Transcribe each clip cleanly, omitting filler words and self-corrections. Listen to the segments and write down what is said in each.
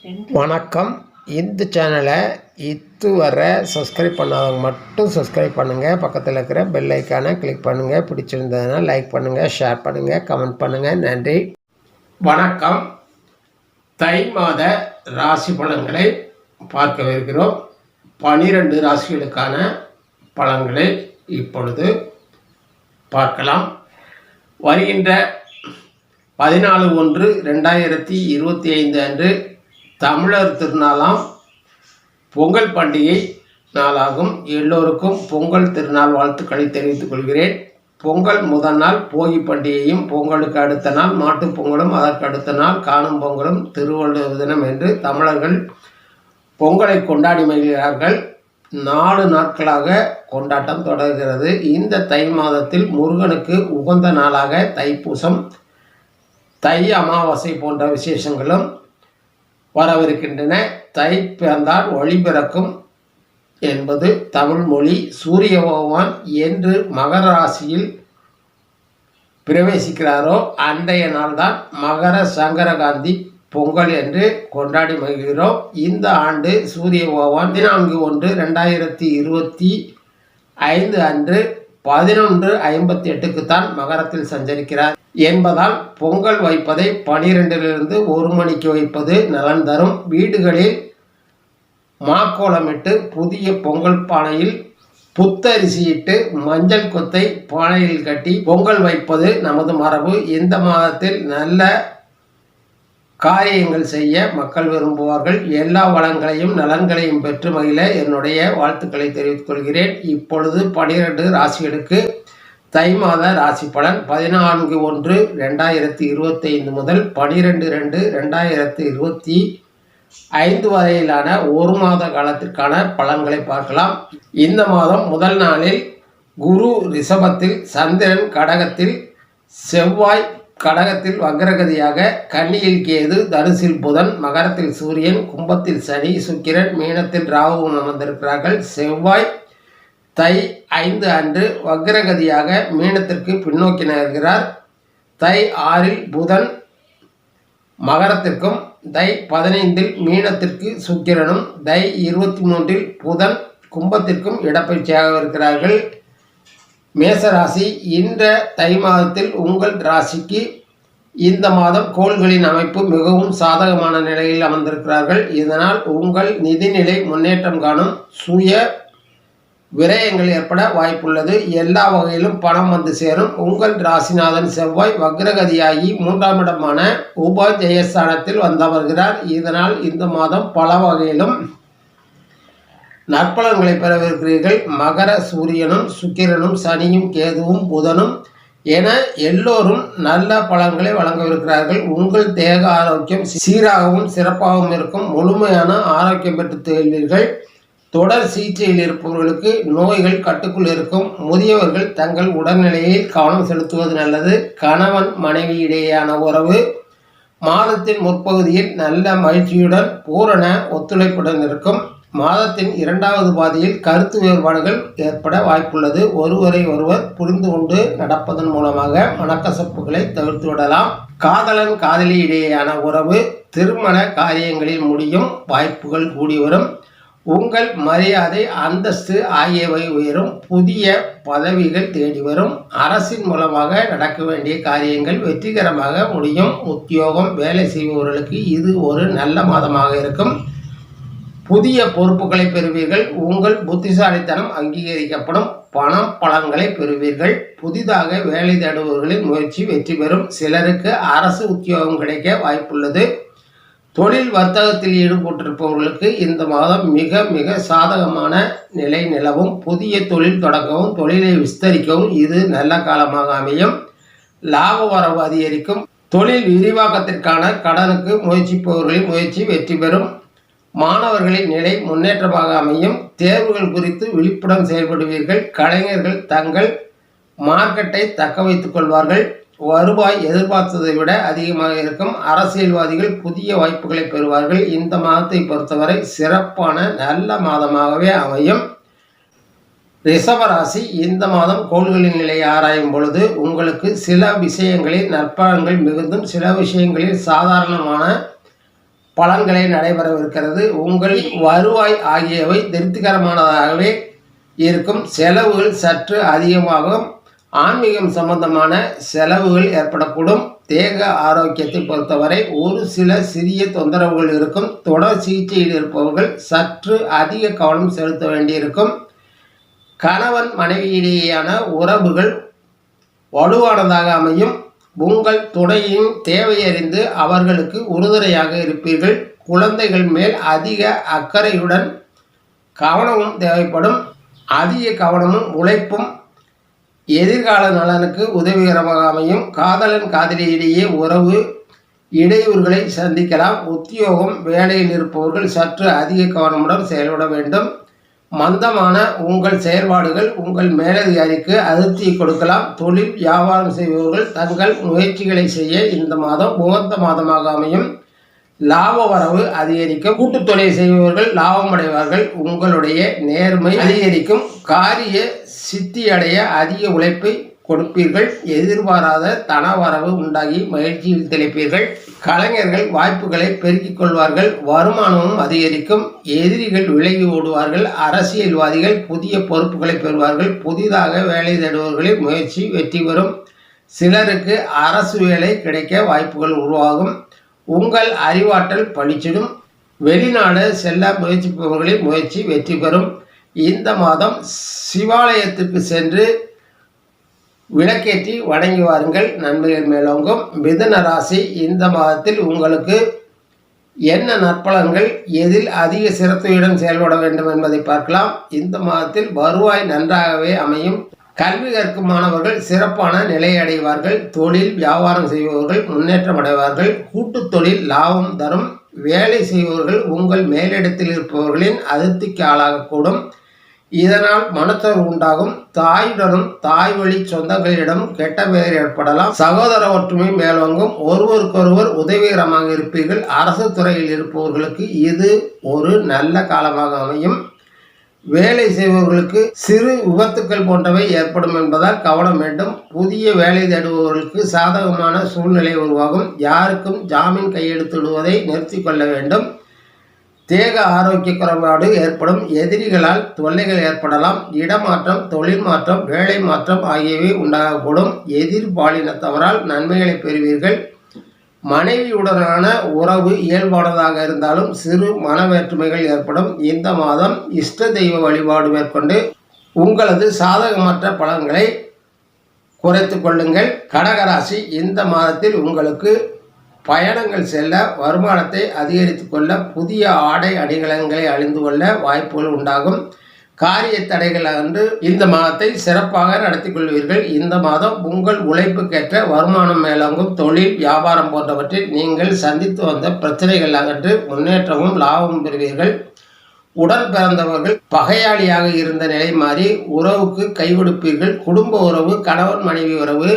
வணக்கம். இந்த சேனலை இதுவரை சப்ஸ்கிரைப் பண்ணாதவங்க மட்டும் சப்ஸ்கிரைப் பண்ணுங்கள். பக்கத்தில் இருக்கிற பெல் ஐக்கானை கிளிக் பண்ணுங்கள். பிடிச்சிருந்ததுன்னா லைக் பண்ணுங்கள், ஷேர் பண்ணுங்கள், கமெண்ட் பண்ணுங்கள். நன்றி. வணக்கம். தை மாத ராசி பலன்களை பார்க்கவிருக்கிறோம். 12 ராசிகளுக்கான பலன்களை இப்பொழுது பார்க்கலாம். வருகின்ற 14/1/2025 அன்று தமிழர் திருநாளாம் பொங்கல் பண்டிகை நாளாகும். எல்லோருக்கும் பொங்கல் திருநாள் வாழ்த்துக்களை தெரிவித்துக் கொள்கிறேன். பொங்கல் முதல் நாள் போகி பண்டிகையும், பொங்கலுக்கு அடுத்த நாள் மாட்டுப் பொங்கலும், அதற்கு அடுத்த நாள் காணும் பொங்கலும், திருவள்ளுவர் தினம் என்று தமிழர்கள் பொங்கலை கொண்டாடி மகிழ்கிறார்கள். 4 நாட்களாக கொண்டாட்டம் தொடர்கிறது. இந்த தை மாதத்தில் முருகனுக்கு உகந்த நாளாக தைப்பூசம், தை அமாவாசை போன்ற விசேஷங்களும் வரவிருக்கின்றன. தை பிறந்தால் ஒளி பிறக்கும் என்பது தமிழ் மொழி. சூரிய பகவான் என்று மகர ராசியில் பிரவேசிக்கிறாரோ அன்றைய நாள்தான் மகர சங்கரகாந்தி பொங்கல் என்று கொண்டாடி மகிழ்கிறோம். இந்த ஆண்டு சூரிய பகவான் 14/1/2025 அன்று 11:58 மகரத்தில் சஞ்சரிக்கிறார் என்பதால் பொங்கல் வைப்பதை 12லிருந்து 1 மணிக்கு வைப்பது நலன் தரும். வீடுகளில் மாக்கோலமிட்டு புதிய பொங்கல் பானையில் புத்தரிசியிட்டு மஞ்சள் கொத்தை பானையில் கட்டி பொங்கல் வைப்பது நமது மரபு. இந்த மாதத்தில் நல்ல காரியங்கள் செய்ய மக்கள் விரும்புவார்கள். எல்லா வளங்களையும் நலன்களையும் பெற்று மகிழ என்னுடைய வாழ்த்துக்களை தெரிவித்துக் கொள்கிறேன். இப்பொழுது 12 ராசிகளுக்கு தை மாத ராசி பலன் 14/1/2025 முதல் 12/2/2025 வரையிலான ஒரு மாத காலத்திற்கான பலன்களை பார்க்கலாம். இந்த மாதம் முதல் நாளில் குரு ரிஷபத்தில், சந்திரன் கடகத்தில், செவ்வாய் கடகத்தில் வக்ரகதியாக, கன்னியில் கேது, தனுசில் புதன், மகரத்தில் சூரியன், கும்பத்தில் சனி, சுக்கிரன், மீனத்தில் ராகுவும் அமர்ந்திருக்கிறார்கள். செவ்வாய் தை 5 அன்று வக்ரகதியாக மீனத்திற்கு பின்னோக்கி நகர்கிறார். தை 6 புதன் மகரத்திற்கும், தை 15 மீனத்திற்கு சுக்கிரனும், தை 23 புதன் கும்பத்திற்கும் இடப்பயிற்சியாக இருக்கிறார்கள். மேசராசி. இந்த தை மாதத்தில் உங்கள் ராசிக்கு இந்த மாதம் கோள்களின் அமைப்பு மிகவும் சாதகமான நிலையில் அமர்ந்திருக்கிறார்கள். இதனால் உங்கள் நிதிநிலை முன்னேற்றம் காணும். சுய விரயங்கள் ஏற்பட வாய்ப்புள்ளது. எல்லா வகையிலும் பணம் வந்து சேரும். உங்கள் ராசிநாதன் செவ்வாய் வக்ரகதியாகி 3ஆம் இடமான உபஜெயஸ்தானத்தில் வந்தமர்கிறார். இதனால் இந்த மாதம் பல வகையிலும் நற்பலன்களை பெறவிருக்கிறீர்கள். மகர சூரியனும் சுக்கிரனும் சனியும் கேதுவும் புதனும் என எல்லோரும் நல்ல பலன்களை வழங்கவிருக்கிறார்கள். உங்கள் தேக ஆரோக்கியம் சீராகவும் சிறப்பாகவும் இருக்கும். முழுமையான ஆரோக்கியம் பெற்று திகழ்வீர்கள். தொடர் சிகிச்சையில் இருப்பவர்களுக்கு நோய்கள் கட்டுக்குள் இருக்கும். முதியவர்கள் தங்கள் உடல்நிலையில் கவனம் செலுத்துவது நல்லது. கணவன் மனைவி இடையேயான உறவு மாதத்தின் முற்பகுதியில் நல்ல மகிழ்ச்சியுடன் பூரண ஒத்துழைப்புடன் இருக்கும். மாதத்தின் 2வது பாதியில் கருத்து வேறுபாடுகள் ஏற்பட வாய்ப்புள்ளது. ஒருவரை ஒருவர் புரிந்து கொண்டு நடப்பதன் மூலமாக மனக்கசப்புகளை தவிர்த்து விடலாம். காதலன் காதலி இடையேயான உறவு திருமண காரியங்களில் முடியும். வாய்ப்புகள் கூடி வரும். உங்கள் மரியாதை அந்தஸ்து ஆகியவை உயரும். புதிய பதவிகள் தேடி வரும். அரசின் மூலமாக நடக்க வேண்டிய காரியங்கள் வெற்றிகரமாக முடியும். உத்தியோகம் வேலை செய்பவர்களுக்கு இது ஒரு நல்ல மாதமாக இருக்கும். புதிய பொறுப்புகளை பெறுவீர்கள். உங்கள் புத்திசாலித்தனம் அங்கீகரிக்கப்படும். பணம் பலன்களை பெறுவீர்கள். புதிதாக வேலை தேடுபவர்களின் முயற்சி வெற்றி பெறும். சிலருக்கு அரசு உத்தியோகம் கிடைக்க வாய்ப்புள்ளது. தொழில் வர்த்தகத்தில் ஈடுபட்டிருப்பவர்களுக்கு இந்த மாதம் மிக மிக சாதகமான நிலை நிலவும். புதிய தொழில் தொடங்கவும் தொழிலை விஸ்தரிக்கவும் இது நல்ல காலமாக அமையும். லாப வரவு அதிகரிக்கும். தொழில் விரிவாக்கத்திற்கான கடனுக்கு முயற்சிப்பவர்களின் முயற்சி வெற்றி பெறும். மாணவர்களின் நிலை முன்னேற்றமாக அமையும். தேர்வுகள் குறித்து விழிப்புடன் செயல்படுவீர்கள். கலைஞர்கள் தங்கள் மார்க்கெட்டை தக்க வைத்துக் கொள்வார்கள். வருவாய் எதிர்பார்த்ததை விட அதிகமாக இருக்கும். அரசியல்வாதிகள் புதிய வாய்ப்புகளை பெறுவார்கள். இந்த மாதத்தை பொறுத்தவரை சிறப்பான நல்ல மாதமாகவே அமையும். ரிஷபராசி. இந்த மாதம் கோள்களின் நிலையை ஆராயும் பொழுது உங்களுக்கு சில விஷயங்களில் நற்பலன்கள் மிகுந்தும் சில விஷயங்களில் சாதாரணமான பலன்களை நடைபெறவிருக்கிறது. உங்கள் வருவாய் ஆகியவை திருப்திகரமானதாகவே இருக்கும். செலவுகள் சற்று அதிகமாகும். ஆன்மீகம் சம்பந்தமான செலவுகள் ஏற்படக்கூடும். தேக ஆரோக்கியத்தை பொறுத்தவரை ஒரு சில சிறிய தொந்தரவுகள் இருக்கும். தொடர் சிகிச்சையில் இருப்பவர்கள் சற்று அதிக கவனம் செலுத்த வேண்டியிருக்கும். கணவன் மனைவியிடையேயான உறவுகள் வலுவானதாக அமையும். உங்கள் துணையின் தேவையறிந்து அவர்களுக்கு உறுதுணையாக இருப்பீர்கள். குழந்தைகள் மேல் அதிக அக்கறையுடன் கவனமும் தேவைப்படும். அதிக கவனமும் உழைப்பும் எதிர்கால நலனுக்கு உதவிகரமாக அமையும். காதலன் காதலியிடையே உறவு இடையூறுகளை சந்திக்கலாம். உத்தியோகம் வேலையில் இருப்பவர்கள் சற்று அதிக கவனமுடன் செயல்பட வேண்டும். மந்தமான உங்கள் செயல்பாடுகள் உங்கள் மேலதிகாரிக்கு அதிருப்தியை கொடுக்கலாம். தொழில் வியாபாரம் செய்பவர்கள் தங்கள் முயற்சிகளை செய்ய இந்த மாதம் உகந்த மாதமாக அமையும். லாப வரவு அதிகரிக்கும். கூட்டுத் தொழில் செய்பவர்கள் லாபம் அடைவார்கள். உங்களுடைய நேர்மை அதிகரிக்கும். காரிய சித்தியடைய அதிக உழைப்பை கொடுப்பீர்கள். எதிர்பாராத தன வரவு உண்டாகி மகிழ்ச்சியில் திளைப்பீர்கள். கலைஞர்கள் வாய்ப்புகளை பெருக்கிக் கொள்வார்கள். வருமானமும் அதிகரிக்கும். எதிரிகள் விலகி ஓடுவார்கள். அரசியல்வாதிகள் புதிய பொறுப்புகளை பெறுவார்கள். புதிதாக வேலை தேடுபவர்களின் முயற்சி வெற்றி பெறும். சிலருக்கு அரசு வேலை கிடைக்க வாய்ப்புகள் உருவாகும். உங்கள் அறிவாற்றல் பளிச்சிடும். வெளிநாடு செல்ல முயற்சிப்பவர்களின் முயற்சி வெற்றி பெறும். இந்த மாதம் சிவாலயத்திற்கு சென்று விளக்கேற்றி வணங்கி வாருங்கள். நன்மைகள் மேலோங்கும். மிதுன ராசி, இந்த மாதத்தில் உங்களுக்கு என்ன நற்பலன்கள், எதில் அதிக சிரத்தையுடன் செயல்பட வேண்டும் என்பதை பார்க்கலாம். இந்த மாதத்தில் வருவாய் நன்றாகவே அமையும். கல்வி கற்கும் மாணவர்கள் சிறப்பான நிலையை அடைவார்கள். தொழில் வியாபாரம் செய்பவர்கள் முன்னேற்றம் அடைவார்கள். கூட்டுத் தொழில் லாபம் தரும். வேலை செய்பவர்கள் உங்கள் மேலிடத்தில் இருப்பவர்களின் அதிருப்திக்கு ஆளாகக்கூடும். இதனால் மனச்சோர்வு உண்டாகும். தாயுடனும் தாய் வழி சொந்தங்களிடம் கெட்ட பெயர் ஏற்படலாம். சகோதர ஒற்றுமை மேலோங்கும். ஒருவருக்கொருவர் உதவிகரமாக இருப்பீர்கள். அரசு துறையில் இருப்பவர்களுக்கு இது ஒரு நல்ல காலமாக அமையும். வேலை செய்பவர்களுக்கு சிறு விபத்துக்கள் போன்றவை ஏற்படும் என்பதால் கவனம் வேண்டும். புதிய வேலை தேடுபவர்களுக்கு சாதகமான சூழ்நிலை உருவாகும். யாருக்கும் ஜாமீன் கையெழுத்திடுவதை நிறுத்தி கொள்ள வேண்டும். தேக ஆரோக்கிய குறைபாடு ஏற்படும். எதிரிகளால் தொல்லைகள் ஏற்படலாம். இடமாற்றம், தொழில் மாற்றம், வேலை மாற்றம் ஆகியவை உண்டாகக்கூடும். எதிர்பாலினத்தவரால் நன்மைகளை பெறுவீர்கள். மனைவியுடனான உறவு இயல்பானதாக இருந்தாலும் சிறு மன வேற்றுமைகள் ஏற்படும். இந்த மாதம் இஷ்ட தெய்வ வழிபாடு மேற்கொண்டு உங்களது சாதகமற்ற பலன்களை குறைத்து கொள்ளுங்கள். கடகராசி, இந்த மாதத்தில் உங்களுக்கு பயணங்கள் செல்ல, வருமானத்தை அதிகரித்து கொள்ள, புதிய ஆடை அணிகலன்களை அணிந்து கொள்ள வாய்ப்புகள் உண்டாகும். காரிய தடைகள் அன்று இந்த மாதத்தை சிறப்பாக நடத்தி கொள்வீர்கள். இந்த மாதம் உங்கள் உழைப்புக்கேற்ற வருமானம் மேலோங்கும். தொழில் வியாபாரம் போன்றவற்றில் நீங்கள் சந்தித்து வந்த பிரச்சனைகள் அகன்று முன்னேற்றமும் லாபமும் பெறுவீர்கள். உடன் பிறந்தவர்கள் பகையாளியாக இருந்த நிலை மாறி உறவுக்கு கைவிடுப்பீர்கள். குடும்ப உறவு, கணவன் மனைவி உறவு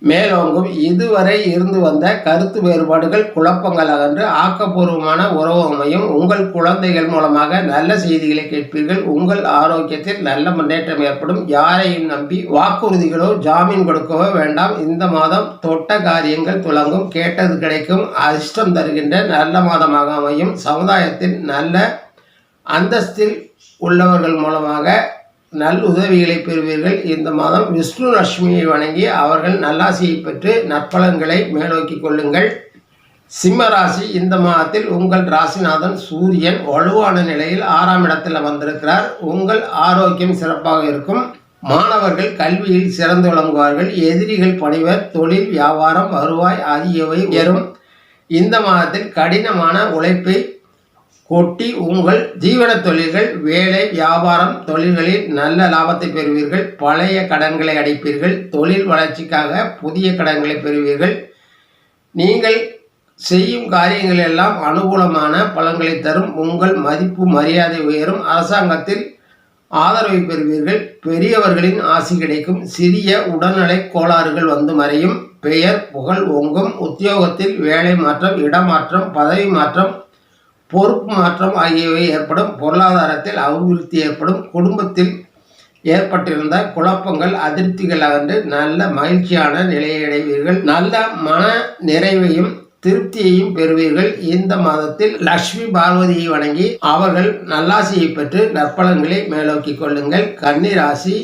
மேலோங்கும். இதுவரை இருந்து வந்த கருத்து வேறுபாடுகள், குழப்பங்கள் அகன்று ஆக்கப்பூர்வமான உறவு அமையும். உங்கள் குழந்தைகள் மூலமாக நல்ல செய்திகளை கேட்பீர்கள். உங்கள் ஆரோக்கியத்தில் நல்ல முன்னேற்றம் ஏற்படும். யாரையும் நம்பி வாக்குறுதிகளோ ஜாமீன் கொடுக்கவோ வேண்டாம். இந்த மாதம் தொட்ட காரியங்கள் துலங்கும். கேட்டது கிடைக்கும். அதிர்ஷ்டம் தருகின்ற நல்ல மாதமாக அமையும். சமுதாயத்தில் நல்ல அந்தஸ்தில் உள்ளவர்கள் மூலமாக நல் உதவிகளை பெறுவீர்கள். இந்த மாதம் விஷ்ணு லட்சுமியை வணங்கி அவர்கள் நல்லாசியை பெற்று நற்பலன்களை மேலோக்கி கொள்ளுங்கள். சிம்ம ராசி, இந்த மாதத்தில் உங்கள் ராசிநாதன் சூரியன் வலுவான நிலையில் 6ஆம் இடத்தில் வந்திருக்கிறார். உங்கள் ஆரோக்கியம் சிறப்பாக இருக்கும். மாணவர்கள் கல்வியில் சிறந்து விளங்குவார்கள். எதிரிகள் பணிவர். தொழில் வியாபாரம் வருவாய் ஆகியவை உயரும். இந்த மாதத்தில் கடினமான உழைப்பை கொட்டி உங்கள் ஜீவன தொழில்கள், வேலை வியாபாரம் தொழில்களில் நல்ல லாபத்தை பெறுவீர்கள். பழைய கடன்களை அடைப்பீர்கள். தொழில் வளர்ச்சிக்காக புதிய கடன்களை பெறுவீர்கள். நீங்கள் செய்யும் காரியங்கள் எல்லாம் அனுகூலமான பலன்களை தரும். உங்கள் மதிப்பு மரியாதை உயரும். அரசாங்கத்தில் ஆதரவை பெறுவீர்கள். பெரியவர்களின் ஆசி கிடைக்கும். சிறிய உடல்நலை கோளாறுகள் வந்து மறையும். பெயர் புகழ் ஓங்கும். உத்தியோகத்தில் வேலை மாற்றம், இடமாற்றம், பதவி மாற்றம், பொறுப்பு மாற்றம் ஆகியவை ஏற்படும். பொருளாதாரத்தில் அபிவிருத்தி ஏற்படும். குடும்பத்தில் ஏற்பட்டிருந்த குழப்பங்கள், அதிருப்திகள் அகன்று நல்ல மகிழ்ச்சியான நிலையை அடைவீர்கள். நல்ல மன நிறைவையும் திருப்தியையும் பெறுவீர்கள். இந்த மாதத்தில் லட்சுமி பார்வதியை வணங்கி அவர்கள் நல்லாசியை பெற்று நற்பலன்களை மேலோக்கிக் கொள்ளுங்கள். கன்னிராசி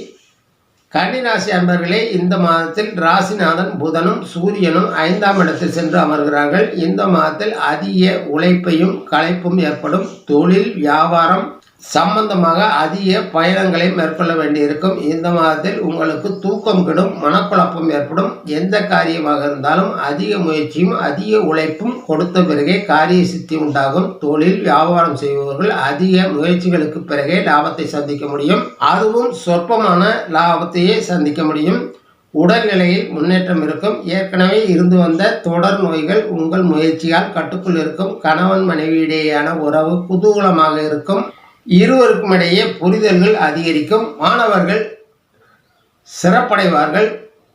அன்பர்களே, இந்த மாதத்தில் ராசிநாதன் புதனும் சூரியனும் 5ஆம் இடத்தில் சென்று அமர்கிறார்கள். இந்த மாதத்தில் அதிக உழைப்பையும் களைப்பும் ஏற்படும். தொழில் வியாபாரம் சம்பந்தமாக அதிக பயணங்களை மேற்கொள்ள வேண்டியிருக்கும். இந்த மாதத்தில் உங்களுக்கு தூக்கம் கெடும், மனக்குழப்பம் ஏற்படும். எந்த காரியமாக இருந்தாலும் அதிக முயற்சியும் அதிக உழைப்பும் கொடுத்த பிறகே காரிய சித்தி உண்டாகும். தொழில் வியாபாரம் செய்பவர்கள் அதிக முயற்சிகளுக்கு பிறகே லாபத்தை சந்திக்க முடியும். அதுவும் சொற்பமான லாபத்தையே சந்திக்க முடியும். உடல்நிலையில் முன்னேற்றம் இருக்கும். ஏற்கனவே இருந்து வந்த தொடர் நோய்கள் உங்கள் முயற்சியால் கட்டுக்குள் இருக்கும். கணவன் மனைவியிடையேயான உறவு குதூகலமாக இருக்கும். இருவருக்கும் இடையே புரிதல்கள் அதிகரிக்கும். மாணவர்கள் சிறப்படைவார்கள்.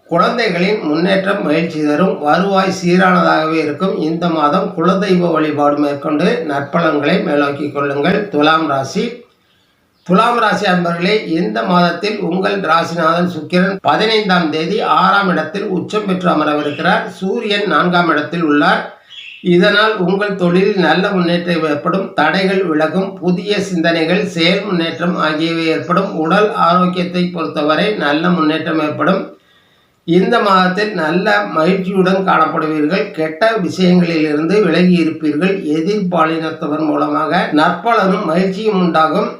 குழந்தைகளின் முன்னேற்றம் மகிழ்ச்சி தரும். வருவாய் சீரானதாகவே இருக்கும். இந்த மாதம் குலதெய்வ வழிபாடு மேற்கொண்டு நற்பலன்களை மேலோக்கிக் கொள்ளுங்கள். துலாம் ராசி அன்பர்களே, இந்த மாதத்தில் உங்கள் ராசிநாதன் சுக்கிரன் 15ஆம் தேதி 6ஆம் இடத்தில் உச்சம் பெற்று அமரவிருக்கிறார். சூரியன் 4ஆம் இடத்தில் உள்ளார். இதனால் உங்கள் தொழிலில் நல்ல முன்னேற்றம் ஏற்படும். தடைகள் விலகும். புதிய சிந்தனைகள், செயல் முன்னேற்றம் ஆகியவை ஏற்படும். உடல் ஆரோக்கியத்தை பொறுத்தவரை நல்ல முன்னேற்றம் ஏற்படும். இந்த மாதத்தில் நல்ல மகிழ்ச்சியுடன் காணப்படுவீர்கள். கெட்ட விஷயங்களிலிருந்து விலகி இருப்பீர்கள். எதிர்பாலினத்தவர் மூலமாக நற்பலனும் மகிழ்ச்சியும் உண்டாகும்.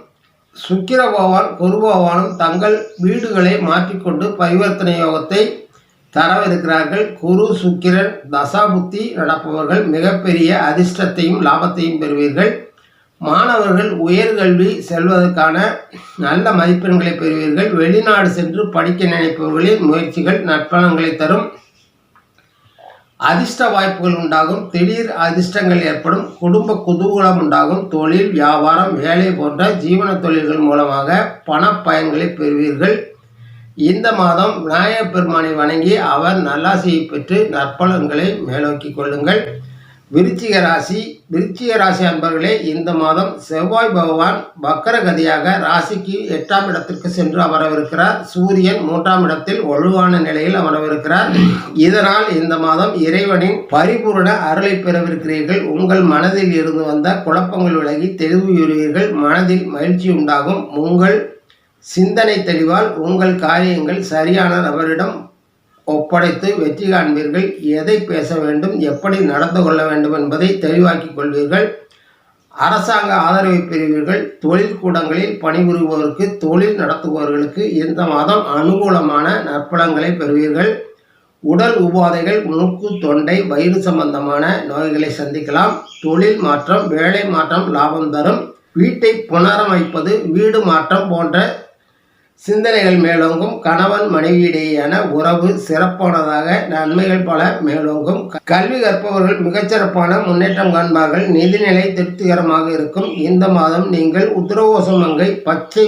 சுக்கிர பகவான் குரு பகவானும் தங்கள் வீடுகளை மாற்றிக்கொண்டு பரிவர்த்தனை யோகத்தை தரவிருக்கிறார்கள். குரு சுக்கிரன் தசாபுத்தி நடப்பவர்கள் மிகப்பெரிய அதிர்ஷ்டத்தையும் லாபத்தையும் பெறுவீர்கள். மாணவர்கள் உயர்கல்வி செல்வதற்கான நல்ல மதிப்பெண்களை பெறுவீர்கள். வெளிநாடு சென்று படிக்க நினைப்பவர்களின் முயற்சிகள் நற்பலன்களை தரும். அதிர்ஷ்ட வாய்ப்புகள் உண்டாகும். திடீர் அதிர்ஷ்டங்கள் ஏற்படும். குடும்ப குதூகலம் உண்டாகும். தொழில் வியாபாரம் வேலை போன்ற ஜீவன தொழில்கள் மூலமாக பண பயன்களை பெறுவீர்கள். இந்த மாதம் விநாயகப் பெருமானை வணங்கி அவர் நல்லாசியை பெற்று நற்பலன்களை மேலோக்கிக் கொள்ளுங்கள். விருச்சிக ராசி அன்பர்களே, இந்த மாதம் செவ்வாய் பகவான் வக்கரகதியாக ராசிக்கு 8ஆம் இடத்திற்கு சென்று அமரவிருக்கிறார். சூரியன் 3ஆம் இடத்தில் வலுவான நிலையில் அமரவிருக்கிறார். இதனால் இந்த மாதம் இறைவனின் பரிபூரண அருளை பெறவிருக்கிறீர்கள். உங்கள் மனதில் இருந்து வந்த குழப்பங்கள் விலகி தெளிவு பெறுவீர்கள். மனதில் மகிழ்ச்சி உண்டாகும். உங்கள் சிந்தனை தெளிவால் உங்கள் காரியங்கள் சரியான நபரிடம் ஒப்படைத்து வெற்றி காண்பீர்கள். எதை பேச வேண்டும், எப்படி நடந்து கொள்ள வேண்டும் என்பதை தெளிவாக்கிக் கொள்வீர்கள். அரசாங்க ஆதரவை பெறுவீர்கள். தொழில் கூடங்களில் பணிபுரிவோருக்கு, தொழில் நடத்துபவர்களுக்கு இந்த மாதம் அனுகூலமான நற்பலன்களை பெறுவீர்கள். உடல் உபாதைகள், மூக்கு, தொண்டை, வயிறு சம்பந்தமான நோய்களை சந்திக்கலாம். தொழில் மாற்றம், வேலை மாற்றம் லாபம் தரும். வீட்டை புனரமைப்பது, வீடு மாற்றம் போன்ற சிந்தனைகள் மேலோங்கும். கணவன் மனைவியிடையேயான உறவு சிறப்பானதாக, நன்மைகள் பல மேலோங்கும். கல்வி கற்பவர்கள் மிகச்சிறப்பான முன்னேற்றம் காண்பார்கள். நிதிநிலை திருப்திகரமாக இருக்கும். இந்த மாதம் நீங்கள் உத்தரகோசமங்கை பச்சை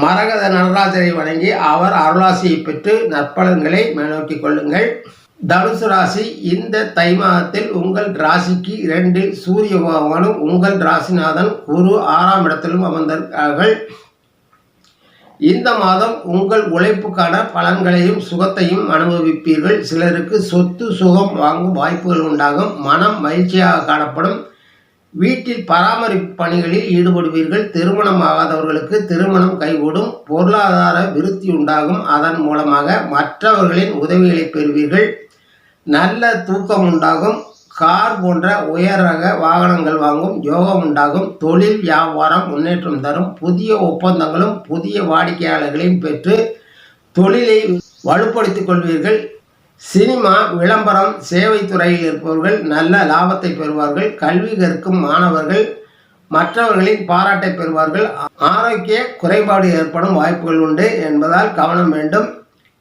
மரகத நடராஜரை வணங்கி அவர் அருளாசியை பெற்று நற்பலன்களை மேலோக்கிக் கொள்ளுங்கள். தனுசு ராசி, இந்த தை மாதத்தில் உங்கள் ராசிக்கு 2இல் சூரிய பகவானும் உங்கள் ராசிநாதன் குரு 6ஆம் இடத்திலும் அமர்ந்திருக்கிறார்கள். இந்த மாதம் உங்கள் உழைப்புக்கான பலன்களையும் சுகத்தையும் அனுபவிப்பீர்கள். சிலருக்கு சொத்து சுகம் வாங்கும் வாய்ப்புகள் உண்டாகும். மனம் மகிழ்ச்சியாக காணப்படும். வீட்டில் பராமரிப்பு பணிகளில் ஈடுபடுவீர்கள். திருமணம் ஆகாதவர்களுக்கு திருமணம் கைகூடும். பொருளாதார விருத்தி உண்டாகும். அதன் மூலமாக மற்றவர்களின் உதவிகளை பெறுவீர்கள். நல்ல தூக்கம் உண்டாகும். கார் போன்ற உயர் ரக வாகனங்கள் வாங்கும் யோகம் உண்டாகும். தொழில் வியாபாரம் முன்னேற்றம் தரும். புதிய ஒப்பந்தங்களும் புதிய வாடிக்கையாளர்களையும் பெற்று தொழிலை வலுப்படுத்திக் கொள்வீர்கள். சினிமா, விளம்பரம், சேவை துறையில் இருப்பவர்கள் நல்ல லாபத்தை பெறுவார்கள். கல்வி கற்கும் மாணவர்கள் மற்றவர்களின் பாராட்டை பெறுவார்கள். ஆரோக்கிய குறைபாடு ஏற்படும் வாய்ப்புகள் உண்டு என்பதால் கவனம் வேண்டும்.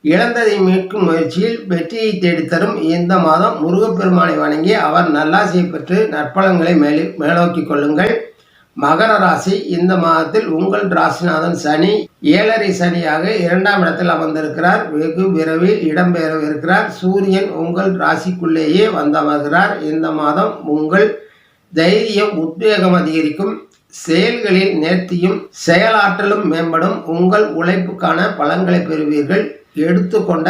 இழந்ததை மீட்கும் முயற்சியில் வெற்றியை தேடித்தரும். இந்த மாதம் முருகப்பெருமானை வணங்கி அவர் நல்லாசியை பெற்று நற்பலன்களை மேலோக்கிக் கொள்ளுங்கள். மகர ராசி, இந்த மாதத்தில் உங்கள் ராசிநாதன் சனி 7.5 சனியாக 2ஆம் இடத்தில் அமர்ந்திருக்கிறார். வெகு விரைவில் இடம்பெறவிருக்கிறார். சூரியன் உங்கள் ராசிக்குள்ளேயே வந்தமர்கிறார். இந்த மாதம் உங்கள் தைரியம், உத்வேகம் அதிகரிக்கும். செயல்களில் நேர்த்தியும் செயலாற்றலும் மேம்படும். உங்கள் உழைப்புக்கான பலன்களை பெறுவீர்கள். எடுத்துக்கொண்ட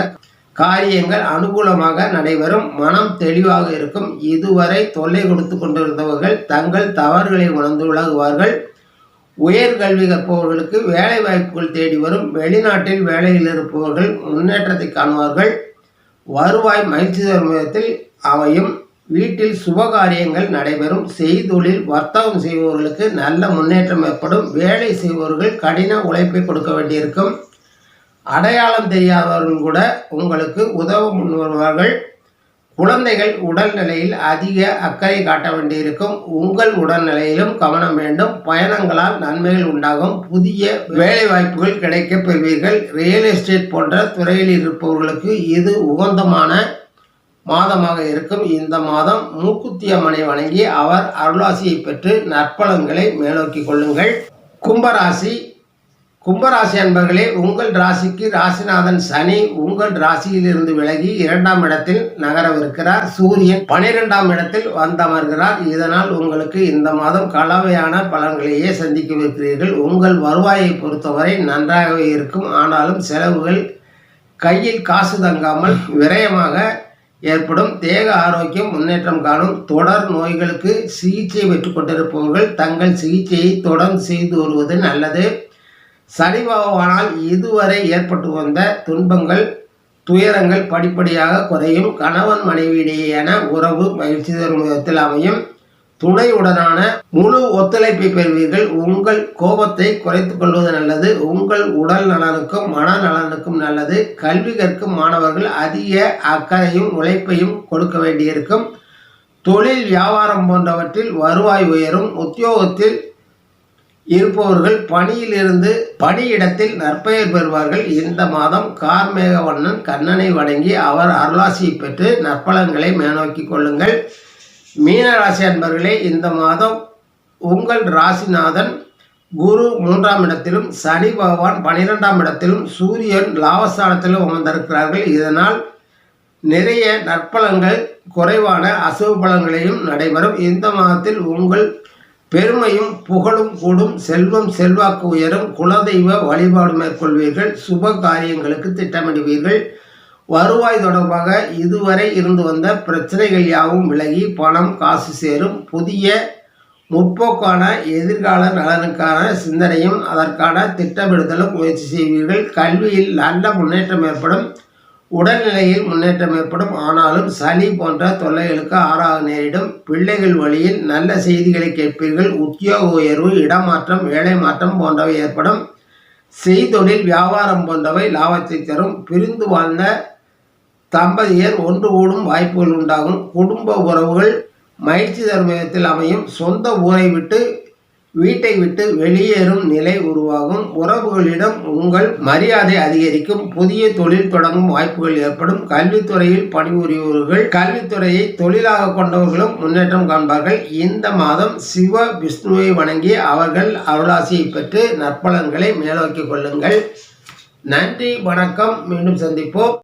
காரியங்கள் அனுகூலமாக நடைபெறும். மனம் தெளிவாக இருக்கும். இதுவரை தொல்லை கொடுத்து கொண்டிருந்தவர்கள் தங்கள் தவறுகளை உணர்ந்து விலகுவார்கள். உயர்கல்வி கற்பவர்களுக்கு வேலை வாய்ப்புகள் தேடி வரும். வெளிநாட்டில் வேலையில் இருப்பவர்கள் முன்னேற்றத்தை காணுவார்கள். வருவாய் மகிழ்ச்சி தரும் விதத்தில் அமையும். வீட்டில் சுபகாரியங்கள் நடைபெறும். செய்தொழில் வர்த்தகம் செய்பவர்களுக்கு நல்ல முன்னேற்றம் ஏற்படும். வேலை செய்பவர்கள் கடின உழைப்பை கொடுக்க வேண்டியிருக்கும். அடையாளம் தெரியாதவர்கள் கூட உங்களுக்கு உதவ முன்வருவார்கள். குழந்தைகள் உடல்நிலையில் அதிக அக்கறை காட்ட வேண்டியிருக்கும். உங்கள் உடல்நிலையிலும் கவனம் வேண்டும். பயணங்களால் நன்மைகள் உண்டாகும். புதிய வேலை வாய்ப்புகள் கிடைக்கப் பெறுவீர்கள். ரியல் எஸ்டேட் போன்ற துறையில் இருப்பவர்களுக்கு இது உகந்தமான மாதமாக இருக்கும். இந்த மாதம் மூக்குத்தி அம்மனை வணங்கி அவர் அருளாசியை பெற்று நற்பலன்களை மேலோக்கி கொள்ளுங்கள். கும்பராசி அன்பர்களே, உங்கள் ராசிக்கு ராசிநாதன் சனி உங்கள் ராசியிலிருந்து விலகி 2ஆம் இடத்தில் நகரவிருக்கிறார். சூரியன் 12ஆம் இடத்தில் வந்தமர்கிறார். இதனால் உங்களுக்கு இந்த மாதம் கலவையான பலன்களையே சந்திக்கவிருக்கிறீர்கள். உங்கள் வருவாயை பொறுத்தவரை நன்றாகவே இருக்கும். ஆனாலும் செலவுகள் கையில் காசு தங்காமல் விரயமாக ஏற்படும். தேக ஆரோக்கியம் முன்னேற்றம் காணும். தொடர் நோய்களுக்கு சிகிச்சை பெற்றுக் கொண்டிருப்பவர்கள் தங்கள் சிகிச்சையை தொடர்ந்து செய்து வருவது நல்லது. சனி பகவானால் இதுவரை ஏற்பட்டு வந்த துன்பங்கள் துயரங்கள் படிப்படியாக குறையும். கணவன் மனைவியிடையேயான உறவு மகிழ்ச்சி தரும் விதத்தில் அமையும். துணையுடனான முழு ஒத்துழைப்பை பெறுவீர்கள். உங்கள் கோபத்தை குறைத்துக் கொள்வது நல்லது. உங்கள் உடல் நலனுக்கும் மனநலனுக்கும் நல்லது. கல்வி கற்கும் மாணவர்கள் அதிக அக்கறையும் உழைப்பையும் கொடுக்க வேண்டியிருக்கும். தொழில் வியாபாரம் போன்றவற்றில் வருவாய் உயரும். உத்தியோகத்தில் இருப்பவர்கள் பணியிடத்தில் நற்பெயர் பெறுவார்கள். இந்த மாதம் கார்மேகவண்ணன் கண்ணனை வணங்கி அவர் அருளாசியை பெற்று நற்பலன்களை மேலோக்கி கொள்ளுங்கள். மீனராசி அன்பர்களே, இந்த மாதம் உங்கள் ராசிநாதன் குரு 3ஆம் இடத்திலும் சனி பகவான் 12ஆம் இடத்திலும் சூரியன் லாபஸ்தானத்திலும் அமர்ந்திருக்கிறார்கள். இதனால் நிறைய நற்பலன்கள் குறைவான அசுப பலன்களையும் நடைபெறும். இந்த மாதத்தில் உங்கள் பெருமையும் புகழும் கூடும். செல்வம் செல்வாக்கு உயரும். குலதெய்வ வழிபாடு மேற்கொள்வீர்கள். சுப காரியங்களுக்கு திட்டமிடுவீர்கள். வருவாய் தொடர்பாக இதுவரை இருந்து வந்த பிரச்சனைகள் யாவும் விலகி பணம் காசு சேரும். புதிய முற்போக்கான எதிர்கால நலனுக்கான சிந்தனையும் அதற்கான திட்டமிடுதலும் முயற்சி செய்வீர்கள். கல்வியில் நல்ல முன்னேற்றம் ஏற்படும். உடல்நிலையில் முன்னேற்றம் ஏற்படும். ஆனாலும் சளி போன்ற தொல்லைகளுக்கு ஆறாக நேரிடும். பிள்ளைகள் வழியில் நல்ல செய்திகளை கேட்பீர்கள். உத்தியோக உயர்வு, இடமாற்றம், வேலை மாற்றம் போன்றவை ஏற்படும். செய்தொழில் வியாபாரம் போன்றவை லாபத்தை தரும். பிரிந்து வாழ்ந்த தம்பதியர் ஒன்று கூடும் வாய்ப்புகள் உண்டாகும். குடும்ப உறவுகள் மகிழ்ச்சி தரும் விதத்தில் அமையும். சொந்த ஊரை விட்டு வீட்டை விட்டு வெளியேறும் நிலை உருவாகும். உறவுகளிடம் உங்கள் மரியாதை அதிகரிக்கும். புதிய தொழில் தொடங்கும் வாய்ப்புகள் ஏற்படும். கல்வித்துறையில் பணிபுரிபவர்கள் கல்வித்துறையை தொழிலாக கொண்டவர்களும் முன்னேற்றம் காண்பார்கள். இந்த மாதம் சிவ விஷ்ணுவை வணங்கி அவர்கள் அருளாசியை பெற்று நற்பலன்களை மேலோக்கி கொள்ளுங்கள். நன்றி, வணக்கம். மீண்டும் சந்திப்போம்.